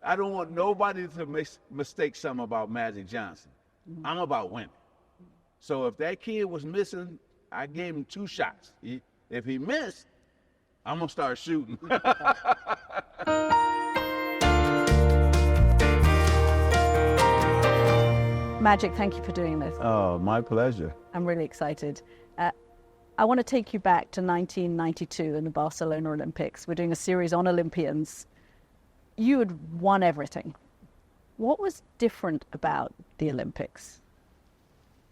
I don't want nobody to mistake something about Magic Johnson. I'm about winning. So if that kid was missing, I gave him 2 shots. If he missed, I'm going to start shooting. Magic, thank you for doing this. Oh, my pleasure. I'm really excited. I want to take you back to 1992 in the Barcelona Olympics. We're doing a series on Olympians. You had won everything. What was different about the Olympics?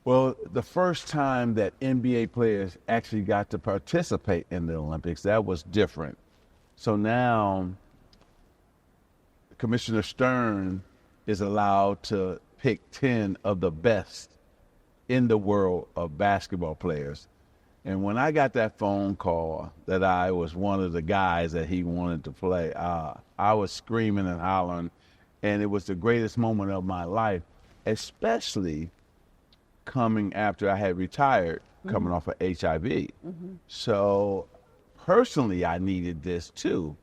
Well, the first time that NBA players actually got to participate in the Olympics, that was different. So now Commissioner Stern is allowed to pick 10 of the best in the world of basketball players. And when I got that phone call that I was one of the guys that he wanted to play, I was screaming and hollering, and it was the greatest moment of my life, especially coming after I had retired, coming off of HIV. So personally, I needed this too.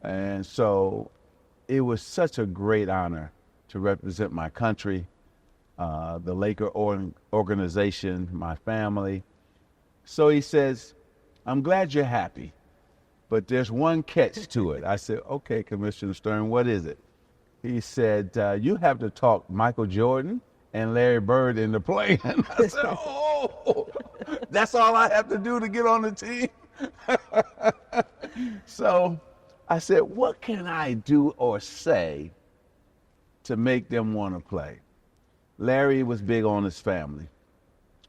And so it was such a great honor to represent my country, the Laker organization, my family. So he says, I'm glad you're happy, but there's one catch to it. I said, okay, Commissioner Stern, what is it? He said, you have to talk Michael Jordan and Larry Bird into playing. I said, oh, that's all I have to do to get on the team? So I said, what can I do or say to make them want to play? Larry was big on his family.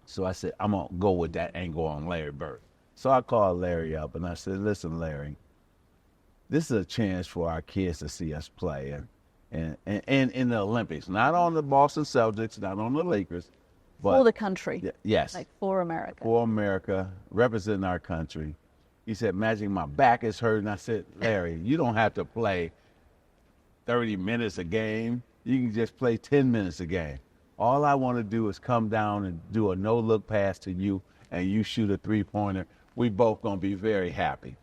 So I said, I'm going to go with that angle on Larry Bird. So I called Larry up and I said, listen, Larry, this is a chance for our kids to see us play and in the Olympics, not on the Boston Celtics, not on the Lakers. But for the country. Yes. Like for America. For America, representing our country. He said, Magic, my back is hurting. I said, Larry, you don't have to play 30 minutes a game. You can just play 10 minutes a game. All I want to do is come down and do a no-look pass to you, and you shoot a three-pointer. We both going to be very happy.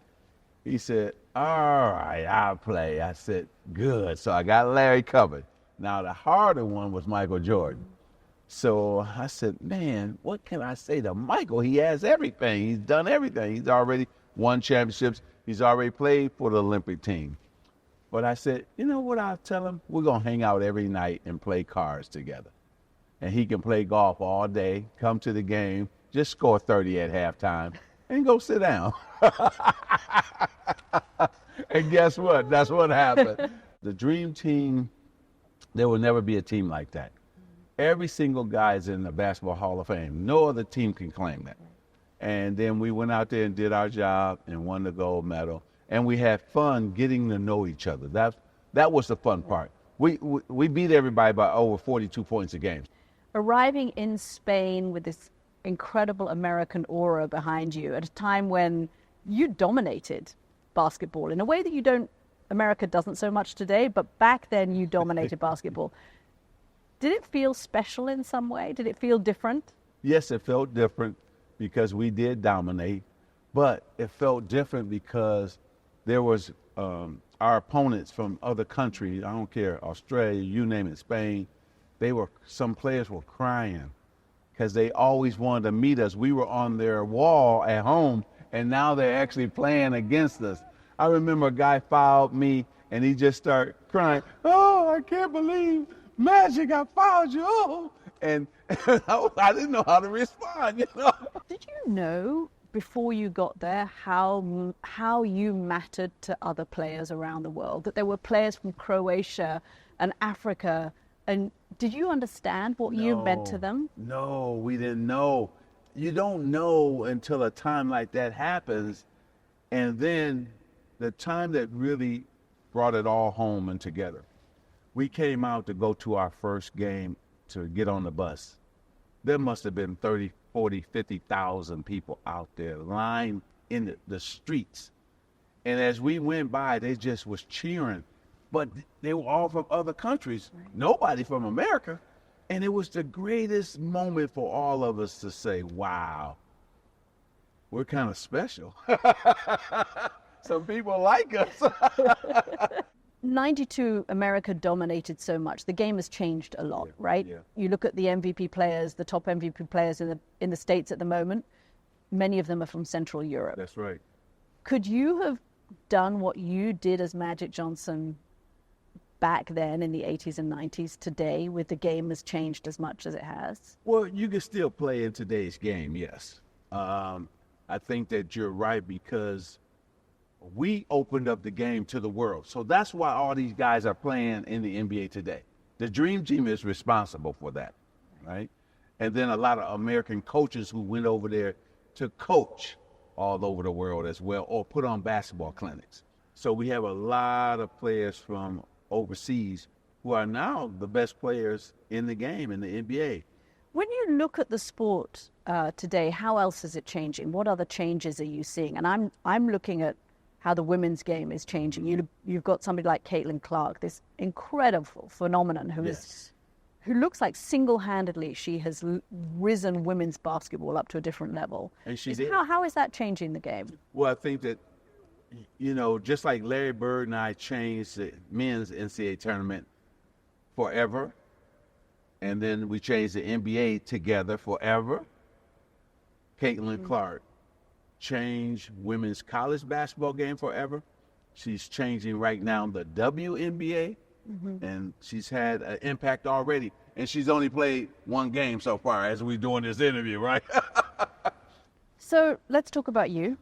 He said, all right, I'll play. I said, good. So I got Larry covered. Now, the harder one was Michael Jordan. So I said, man, what can I say to Michael? He has everything. He's done everything. He's already won championships. He's already played for the Olympic team. But I said, you know what I'll tell him? We're going to hang out every night and play cards together. And he can play golf all day, come to the game, just score 30 at halftime, and go sit down. And guess what? That's what happened. The dream team, there will never be a team like that. Every single guy is in the Basketball Hall of Fame. No other team can claim that. And then we went out there and did our job and won the gold medal. And we had fun getting to know each other. That was the fun part. We beat everybody by over 42 points a game. Arriving in Spain with this incredible American aura behind you at a time when you dominated basketball in a way that America doesn't so much today, but back then you dominated basketball. Did it feel special in some way? Did it feel different? Yes, it felt different because we did dominate, but it felt different because there was our opponents from other countries, I don't care, Australia, you name it, Spain, some players were crying because they always wanted to meet us. We were on their wall at home, and now they're actually playing against us. I remember a guy fouled me, and he just started crying, oh, I can't believe Magic, I fouled you. Oh. And I didn't know how to respond, you know. Did you know before you got there how you mattered to other players around the world, that there were players from Croatia and Africa, and did you understand what you meant to them? No, we didn't know. You don't know until a time like that happens. And then the time that really brought it all home and together. We came out to go to our first game to get on the bus. There must have been 30, 40, 50,000 people out there lined in the streets. And as we went by, they just was cheering. But they were all from other countries, right. Nobody from America. And it was the greatest moment for all of us to say, wow, we're kind of special. Some people like us. 92, America dominated so much. The game has changed a lot, right? Yeah. You look at the MVP players, the top MVP players in the States at the moment, many of them are from Central Europe. That's right. Could you have done what you did as Magic Johnson back then in the 80s and 90s today with the game has changed as much as it has? Well, you can still play in today's game, yes. I think that you're right because we opened up the game to the world. So that's why all these guys are playing in the NBA today. The Dream Team is responsible for that, right? And then a lot of American coaches who went over there to coach all over the world as well, or put on basketball clinics. So we have a lot of players from overseas who are now the best players in the game, in the NBA. When you look at the sport today, how else is it changing? What other changes are you seeing? And I'm looking at how the women's game is changing. You've got somebody like Caitlin Clark, this incredible phenomenon who looks like single-handedly she has risen women's basketball up to a different level. And she did. How is that changing the game? Well, I think that, you know, just like Larry Bird and I changed the men's NCAA tournament forever, and then we changed the NBA together forever, Caitlin Clark changed women's college basketball game forever. She's changing right now the WNBA, and she's had an impact already. And she's only played one game so far as we're doing this interview, right? So let's talk about you.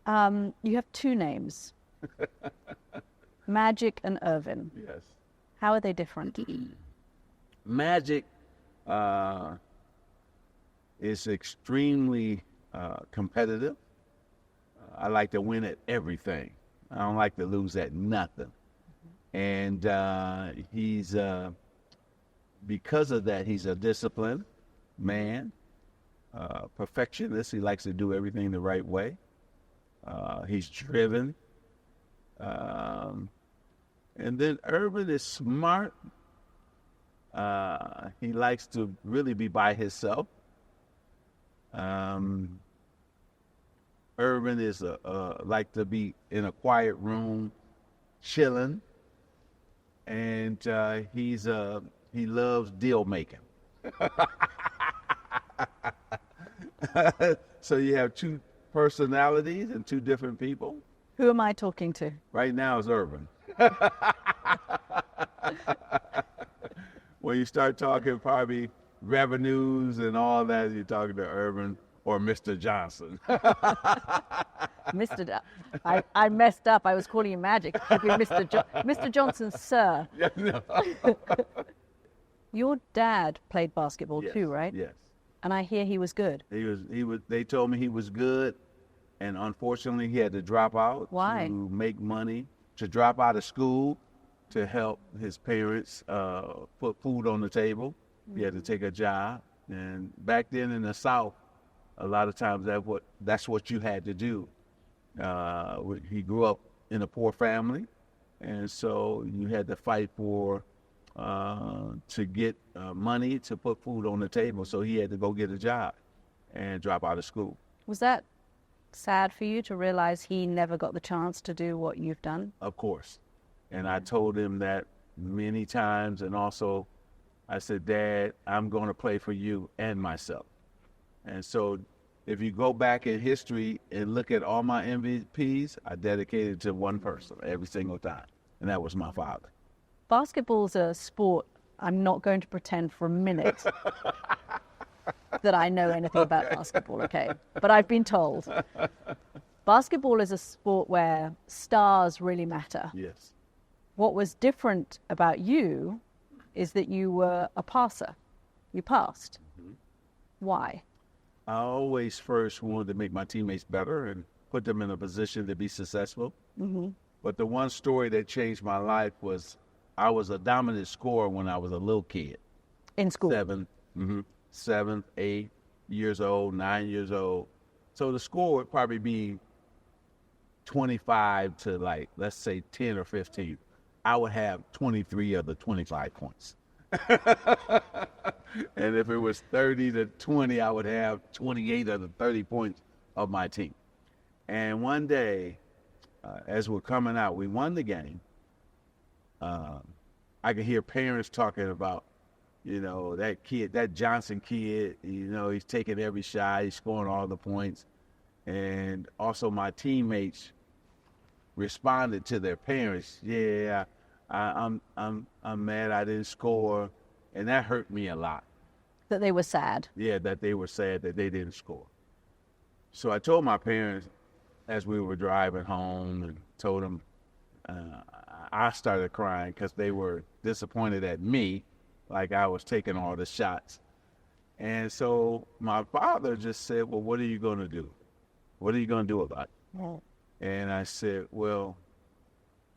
You have two names, Magic and Irvin. Yes. How are they different? Magic is extremely competitive. I like to win at everything. I don't like to lose at nothing. And he's, because of that, he's a disciplined man, perfectionist. He likes to do everything the right way. He's driven. And then Irvin is smart. He likes to really be by himself. Irvin is like to be in a quiet room, chilling, and he loves deal making. So you have two personalities and two different people. Who am I talking to? Right now is Irvin. When you start talking probably revenues and all that, you're talking to Irvin or Mr. Johnson. I messed up. I was calling you Magic. It should be Mr. Johnson, sir. Yeah, no. Your dad played basketball Yes, too, right? Yes. And I hear he was good. He was. They told me he was good, and unfortunately, he had to drop out. Why? To make money, to drop out of school, to help his parents put food on the table. He had to take a job, and back then in the South, a lot of times that's what you had to do. He grew up in a poor family, and so you had to fight for to get money to put food on the table. So he had to go get a job and drop out of school. Was that sad for you to realize he never got the chance to do what you've done? Of course. And I told him that many times, and also I said, Dad, I'm going to play for you and myself. And so if you go back in history and look at all my MVPs, I dedicated to one person every single time, and that was my father. Basketball's a sport. I'm not going to pretend for a minute that I know anything about basketball, okay? But I've been told. Basketball is a sport where stars really matter. Yes. What was different about you is that you were a passer. You passed. Why? I always first wanted to make my teammates better and put them in a position to be successful. But the one story that changed my life was I was a dominant scorer when I was a little kid. In school? 7, 8 years old, 9 years old. So the score would probably be 25 to like, let's say 10 or 15. I would have 23 of the 25 points. And if it was 30 to 20, I would have 28 of the 30 points of my team. And one day, as we're coming out, we won the game, I could hear parents talking about, that kid, that Johnson kid, he's taking every shot, he's scoring all the points. And also my teammates responded to their parents, yeah, I'm mad I didn't score. And that hurt me a lot. That they were sad. Yeah, that they were sad that they didn't score. So I told my parents as we were driving home and told them, I started crying because they were disappointed at me, like I was taking all the shots. And so my father just said, well, what are you going to do? What are you going to do about it? Yeah. And I said, well,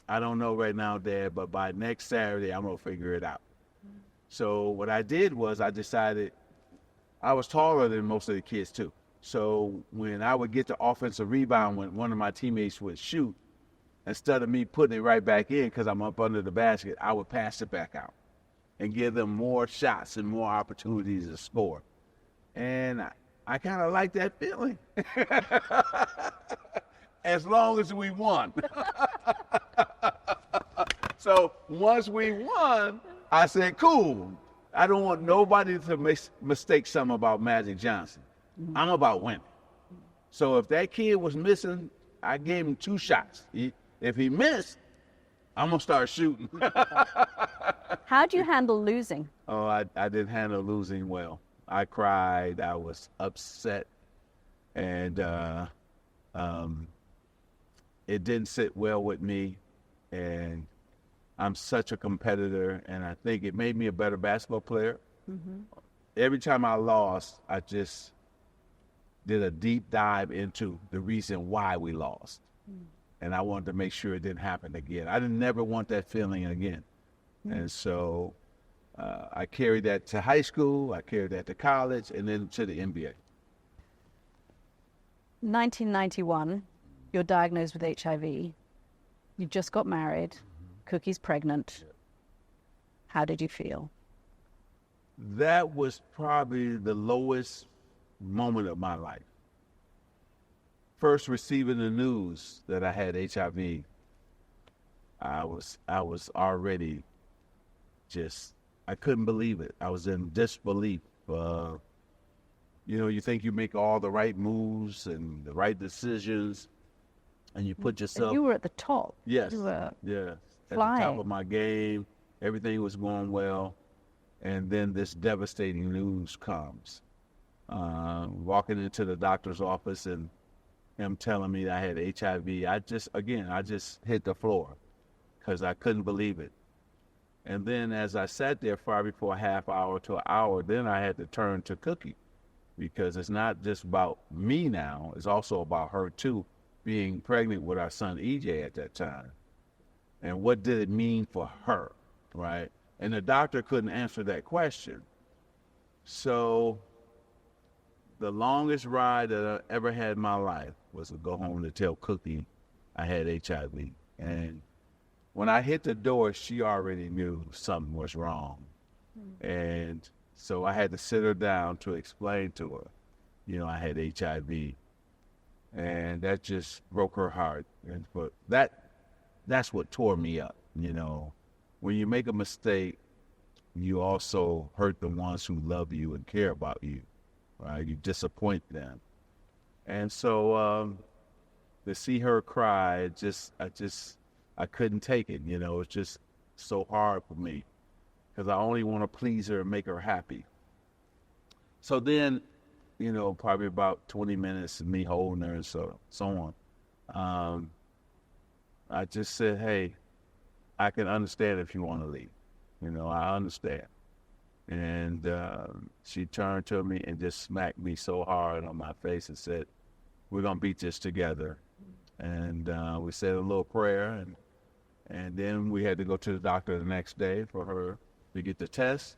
I don't know right now, Dad, but by next Saturday, I'm going to figure it out. So what I did was I decided I was taller than most of the kids too. So when I would get the offensive rebound, when one of my teammates would shoot, instead of me putting it right back in because I'm up under the basket, I would pass it back out and give them more shots and more opportunities to score. And I kind of like that feeling. As long as we won. So once we won, I said, cool. I don't want nobody to mistake something about Magic Johnson. I'm about winning. So if that kid was missing, I gave him 2 shots. If he missed, I'm going to start shooting. How do you handle losing? Oh, I didn't handle losing well. I cried. I was upset. And it didn't sit well with me. And I'm such a competitor, and I think it made me a better basketball player. Mm-hmm. Every time I lost, I just did a deep dive into the reason why we lost. And I wanted to make sure it didn't happen again. I didn't never want that feeling again. And so I carried that to high school, I carried that to college, and then to the NBA. 1991, you're diagnosed with HIV. You just got married. Cookie's pregnant. How did you feel? That was probably the lowest moment of my life. First receiving the news that I had HIV, I was already I couldn't believe it. I was in disbelief. You think you make all the right moves and the right decisions, and you put yourself. And you were at the top. Yes. You were flying. At the top of my game. Everything was going well, and then this devastating news comes. Walking into the doctor's office and him telling me I had HIV, I just hit the floor because I couldn't believe it. And then as I sat there probably for a half hour to an hour, then I had to turn to Cookie, because it's not just about me now, it's also about her too, being pregnant with our son EJ at that time. And what did it mean for her, right? And the doctor couldn't answer that question. So the longest ride that I ever had in my life was to go home to tell Cookie I had HIV. And when I hit the door, she already knew something was wrong. And so I had to sit her down to explain to her, I had HIV. And that just broke her heart. And but that's what tore me up, When you make a mistake, you also hurt the ones who love you and care about you, right? You disappoint them. And so to see her cry, I couldn't take it, It's just so hard for me because I only want to please her and make her happy. So then, probably about 20 minutes of me holding her and so on. I just said, hey, I can understand if you want to leave. I understand. And she turned to me and just smacked me so hard on my face and said, we're going to beat this together. And we said a little prayer, and then we had to go to the doctor the next day for her to get the test.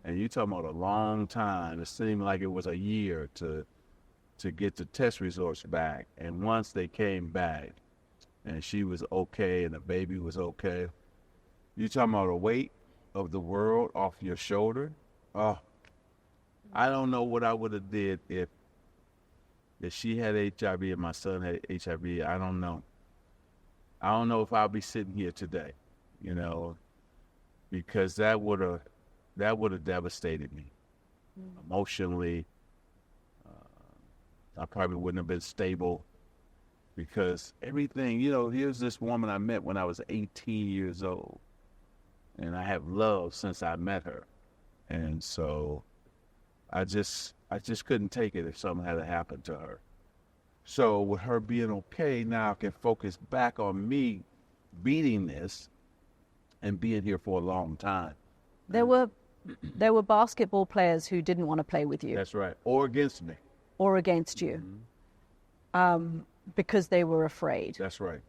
And you talking about a long time. It seemed like it was a year to get the test results back. And once they came back and she was okay and the baby was okay, you talking about a weight of the world off your shoulder. Oh, I don't know what I would have did if she had HIV and my son had HIV. I don't know. I don't know if I'll be sitting here today. because that would have devastated me emotionally. I probably wouldn't have been stable because everything, here's this woman I met when I was 18 years old, and I have loved since I met her. And so I just couldn't take it if something had to happen to her. So with her being okay, now I can focus back on me beating this and being here for a long time. There were basketball players who didn't want to play with you. That's right. Or against me. Or against you. Because they were afraid. That's right.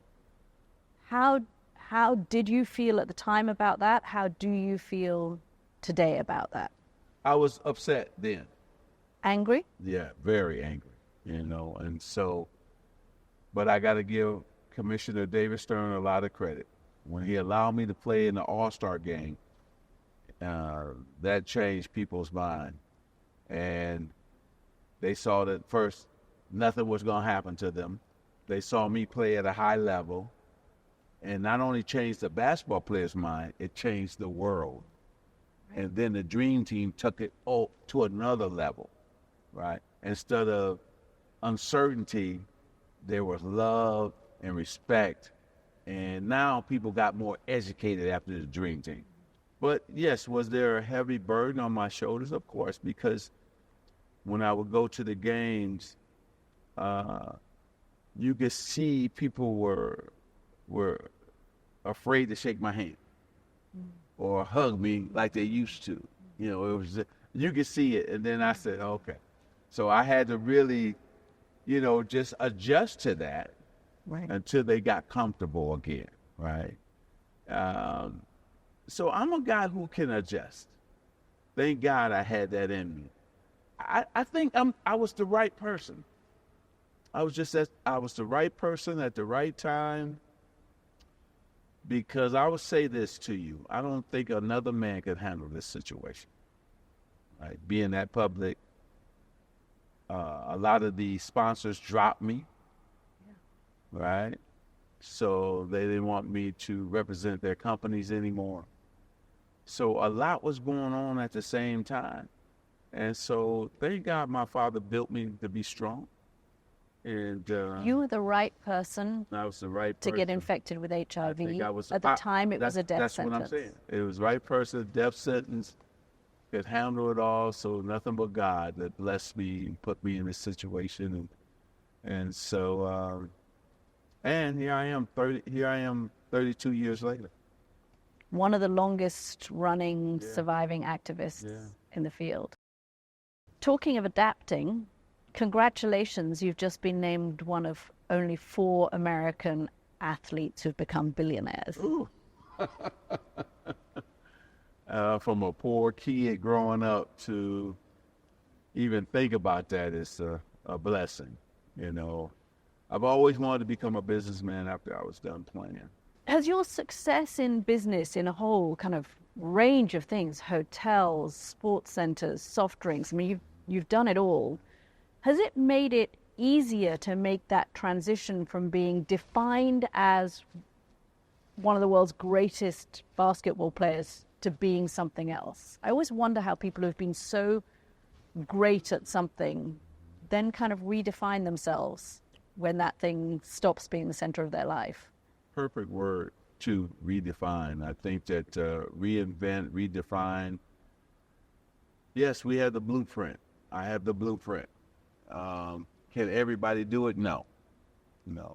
How did you feel at the time about that? How do you feel today about that? I was upset then. Angry? Yeah, very angry, and so, but I got to give Commissioner David Stern a lot of credit. When he allowed me to play in the All-Star game, that changed people's mind. And they saw that first, nothing was going to happen to them. They saw me play at a high level, and not only changed the basketball player's mind, it changed the world. Right. And then the Dream Team took it to another level, right? Instead of uncertainty, there was love and respect. And now people got more educated after the Dream Team. But yes, was there a heavy burden on my shoulders? Of course, because when I would go to the games, you could see people were afraid to shake my hand or hug me like they used to. It was you could see it, and then I said, okay. So I had to really, just adjust to that. Right. Until they got comfortable again, right? So I'm a guy who can adjust. Thank God I had that in me. I think I was the right person. I was the right person at the right time, because I will say this to you. I don't think another man could handle this situation, right? Being that public, a lot of the sponsors dropped me. Right? So they didn't want me to represent their companies anymore. So a lot was going on at the same time. And so thank God my father built me to be strong. And you were the right person. I was the right person to get infected with HIV. At the time it was a death that's sentence. That's what I'm saying. It was the right person, death sentence, could handle it all. So nothing but God that blessed me and put me in this situation. And so... And here I am 32 years later. One of the longest running surviving activists in the field. Talking of adapting, congratulations, you've just been named one of only 4 American athletes who've become billionaires. Ooh. From a poor kid growing up to even think about that is a blessing, I've always wanted to become a businessman after I was done playing. Has your success in business, in a whole kind of range of things, hotels, sports centers, soft drinks, I mean, you've done it all, has it made it easier to make that transition from being defined as one of the world's greatest basketball players to being something else? I always wonder how people who've been so great at something then kind of redefine themselves when that thing stops being the center of their life. Perfect word, to redefine. I think that reinvent, redefine. Yes, we have the blueprint. I have the blueprint. Can everybody do it? No,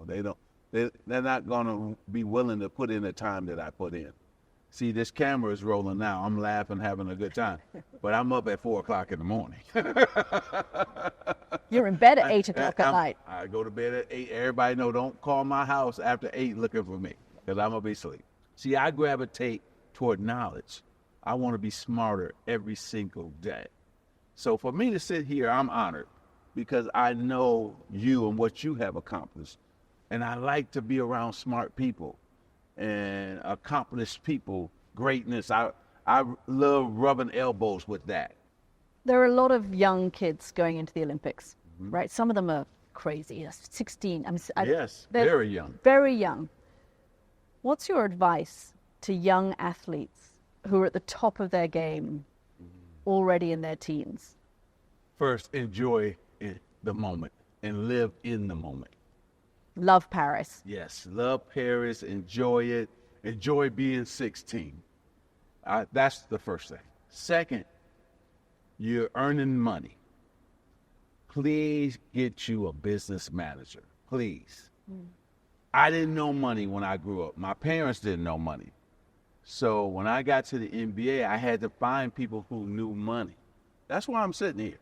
they don't. They're not going to be willing to put in the time that I put in. See, this camera is rolling now. I'm laughing, having a good time. But I'm up at 4 o'clock in the morning. You're in bed at 8 o'clock at night. I go to bed at 8. Everybody know, don't call my house after 8 looking for me, because I'm going to be asleep. See, I gravitate toward knowledge. I want to be smarter every single day. So for me to sit here, I'm honored, because I know you and what you have accomplished. And I like to be around smart people and accomplished people, greatness. I love rubbing elbows with that. There are a lot of young kids going into the Olympics, right? Some of them are crazy, 16. Yes, very young. Very young. What's your advice to young athletes who are at the top of their game already in their teens? First, enjoy the moment and live in the moment. Love Paris. Yes, love Paris, enjoy it, enjoy being 16. That's the first thing. Second, you're earning money. Please get you a business manager, please. I didn't know money when I grew up. My parents didn't know money. So when I got to the NBA, I had to find people who knew money. That's why I'm sitting here,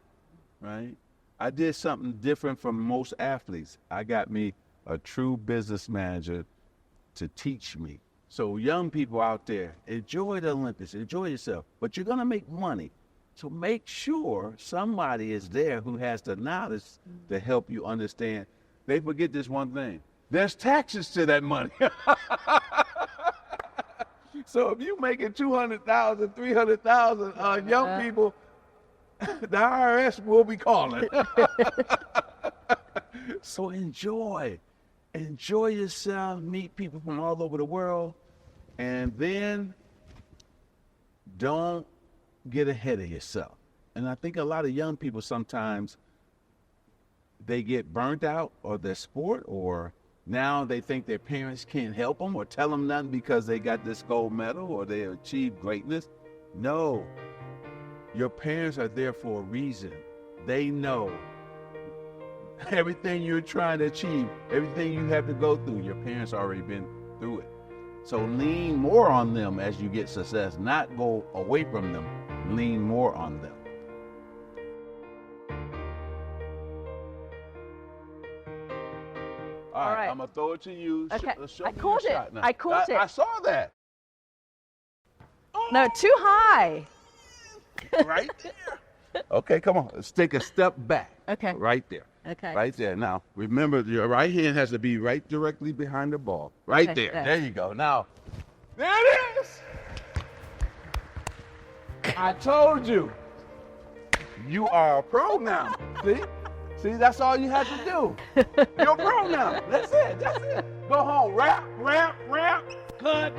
right? I did something different from most athletes. I got me a true business manager to teach me. So young people out there, enjoy the Olympics, enjoy yourself, but you're gonna make money. So make sure somebody is there who has the knowledge to help you understand. They forget this one thing. There's taxes to that money. So if you're making $200,000, $300,000, young people, the IRS will be calling. So enjoy yourself, meet people from all over the world, and then don't get ahead of yourself. And I think a lot of young people sometimes, they get burnt out or their sport, or now they think their parents can't help them or tell them nothing because they got this gold medal or they achieved greatness. No, your parents are there for a reason. They know everything you're trying to achieve, everything you have to go through, your parents already been through it. So lean more on them as you get success, not go away from them. Lean more on them. All right, I'm going to throw it to you. Okay, Show I me caught your it. shot now. I caught it. I saw that. No, too high. Right there. Okay, come on. Let's take a step back. Okay. Right there. Okay. Right there. Now, remember, your right hand has to be right directly behind the ball. Right Okay, there. there. There you go. Now, there it is. I told you. You are a pro now. See, that's all you have to do. You're a pro now. That's it. Go home. Rap, cut.